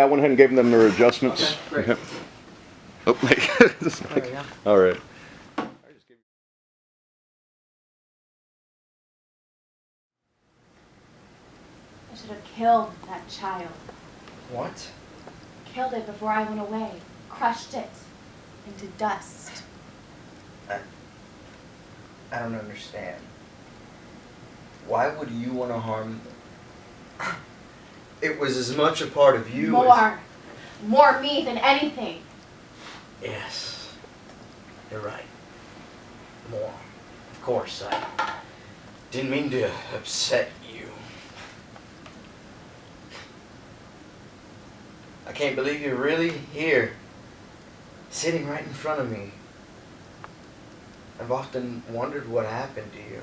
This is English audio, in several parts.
I went ahead and gave them their adjustments. Okay, great. Oh, There we go. all right. I should have killed that child. What? Killed it before I went away. Crushed it into dust. I don't understand. Why would you want to harm... It was as much a part of you as... More me than anything. Yes. You're right. More. Of course, I didn't mean to upset you. I can't believe you're really here, sitting right in front of me. I've often wondered what happened to you.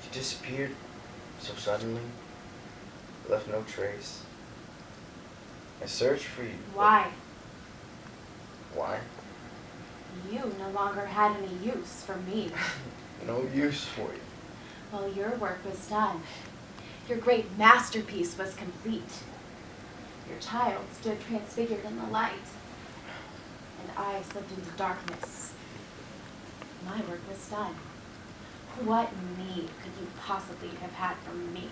You disappeared so suddenly, left no trace. I searched for you. Why? Why? You no longer had any use for me. No use for you. Well, your work was done. Your great masterpiece was complete. Your child stood transfigured in the light, and I slipped into darkness. My work was done. What need could you possibly have had from me?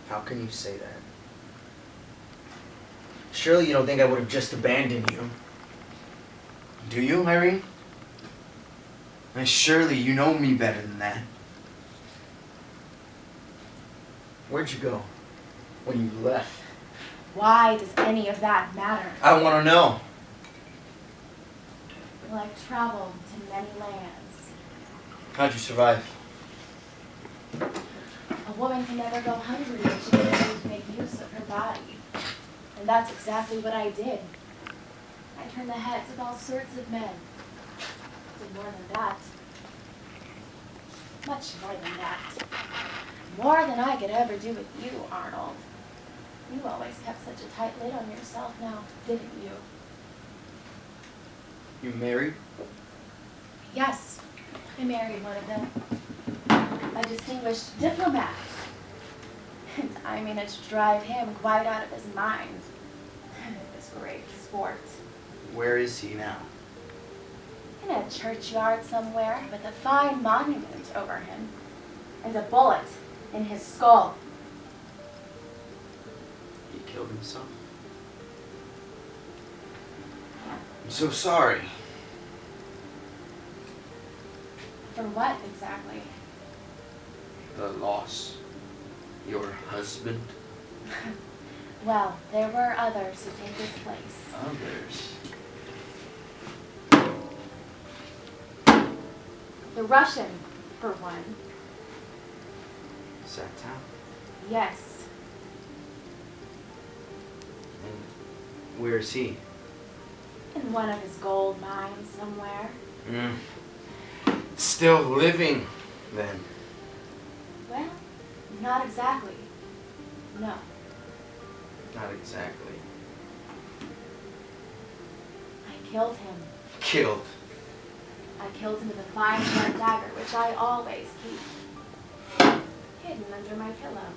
How can you say that? Surely you don't think I would have just abandoned you. Do you, Irene? And surely you know me better than that. Where'd you go when you left? Why does any of that matter? I want to know. Well, I've traveled to many lands. How'd you survive? A woman can never go hungry if she knows to make use of her body. And that's exactly what I did. I turned the heads of all sorts of men. Did more than that. Much more than that. More than I could ever do with you, Arnold. You always kept such a tight lid on yourself now, didn't you? You married? Yes, I married one of them. A distinguished diplomat. And I managed to drive him quite out of his mind. It was great sport. Where is he now? In a churchyard somewhere with a fine monument over him. And a bullet in his skull. He killed himself? I'm so sorry. For what exactly? The loss. Your husband? Well, there were others who take his place. Others? The Russian, for one. Sacktown? Yes. And where is he? In one of his gold mines somewhere. Still living, then? Well, not exactly. No. Not exactly. I killed him. Killed? I killed him with a fine sharp dagger, which I always keep hidden under my pillow.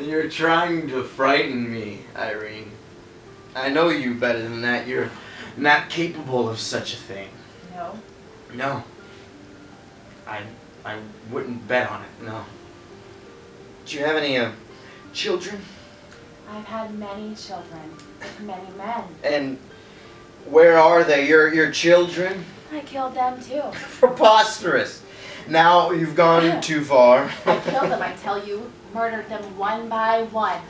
You're trying to frighten me, Irene. I know you better than that. You're not capable of such a thing. No. No. I wouldn't bet on it, no. Do you have any children? I've had many children with many men. And where are they, your children? I killed them too. Preposterous. Now you've gone too far. I killed them, I tell you. Murdered them one by one.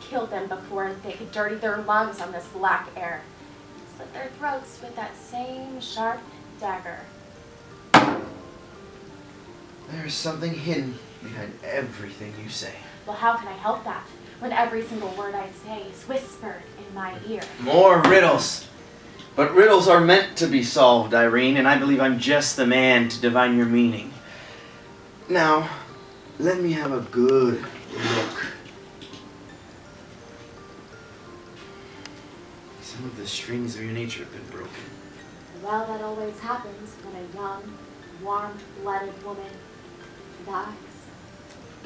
Killed them before they could dirty their lungs on this black air. Slit their throats with that same sharp dagger. There's something hidden behind everything you say. Well, how can I help that when every single word I say is whispered in my ear? More riddles. But riddles are meant to be solved, Irene, and I believe I'm just the man to divine your meaning. Now, let me have a good look. Some of the strings of your nature have been broken. Well, that always happens when a young, warm-blooded woman Dies.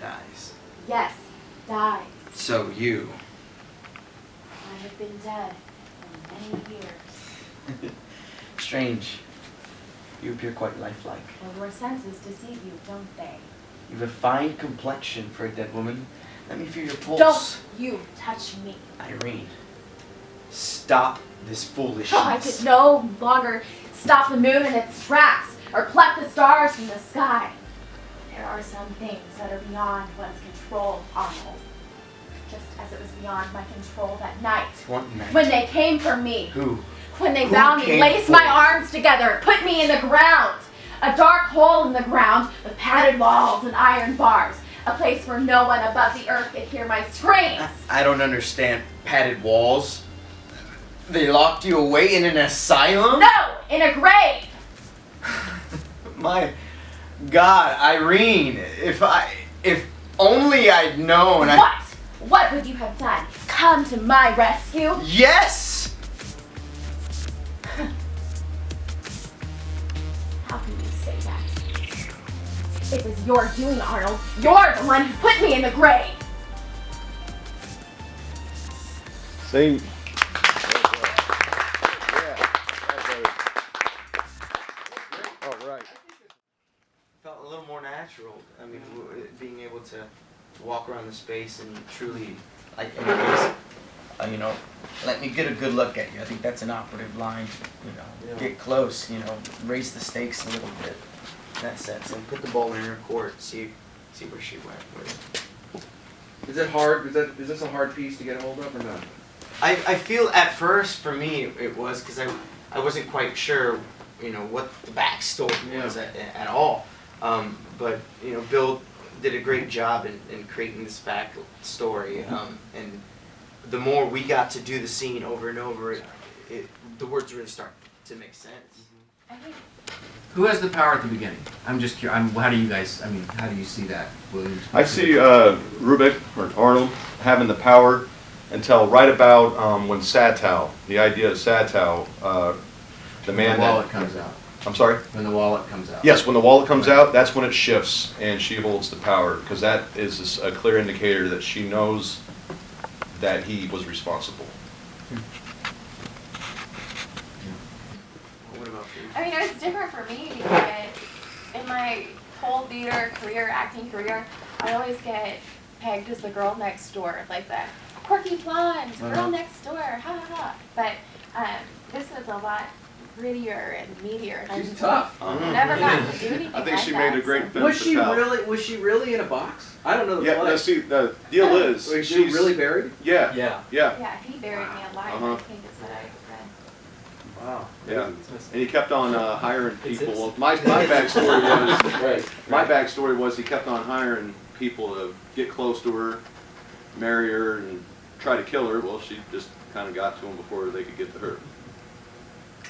Dies. Yes, dies. So you. I have been dead for many years. Strange. You appear quite lifelike. Well, your senses deceive you, don't they? You have a fine complexion for a dead woman. Let me feel your pulse. Don't you touch me. Irene, stop this foolishness. Oh, I could no longer stop the moon in its tracks or pluck the stars from the sky. There are some things that are beyond one's control, Arnold. Just as it was beyond my control that night. What night? When they came for me. Who? When they Who bound me, came laced for my you? arms together, put me in the ground. A dark hole in the ground with padded walls and iron bars. A place where no one above the earth could hear my screams. I don't understand padded walls. They locked you away in an asylum? No, in a grave. My God, Irene, if only I'd known. What? What would you have done? Come to my rescue? Yes! How can you say that? It was your doing, Arnold. You're the one who put me in the grave. Same. All right. Felt a little more natural. I mean, being able to walk around the space and truly, like, in case, let me get a good look at you. I think that's an operative line. Get close. Raise the stakes a little bit. In that sense, and put the ball in her court. See where she went with it. Is it hard? Is this a hard piece to get a hold of or not? I feel at first for me it was because I wasn't quite sure what the backstory was at all. But Bill did a great job in creating this backstory. And the more we got to do the scene over and over, the words really start to make sense. I think Who has the power at the beginning? I'm just curious. How do you see that, Williams? I see Rubik or Arnold having the power until right about when Satow, the idea of Satow, the man When the wallet comes out. I'm sorry? When the wallet comes out. Yes, when the wallet comes out, that's when it shifts and she holds the power, because that is a clear indicator that she knows that he was responsible. What about you? I mean, it was different for me because in my whole theater career, acting career, I always get pegged as the girl next door, like the quirky blonde girl next door, ha ha ha. But this was a lot grittier and meatier. And She's tough. I've never gotten to do anything I think like she that, made a great so. film. Was she really in a box? I don't know the Yeah, play. no, see, the deal is, Was she she's really buried? Yeah, Yeah. yeah, Yeah, he buried me alive, Uh-huh. I think is what I read. Wow. yeah. And he kept on hiring people. Well, my backstory was Right. my backstory was he kept on hiring people to get close to her, marry her, and try to kill her. Well, she just kind of got to him before they could get to her.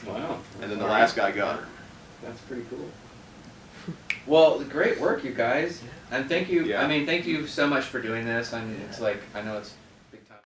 Wow. And then the last guy got her. That's pretty cool. Well, great work, you guys, and thank you. Yeah. I mean, thank you so much for doing this. I mean, it's like I know it's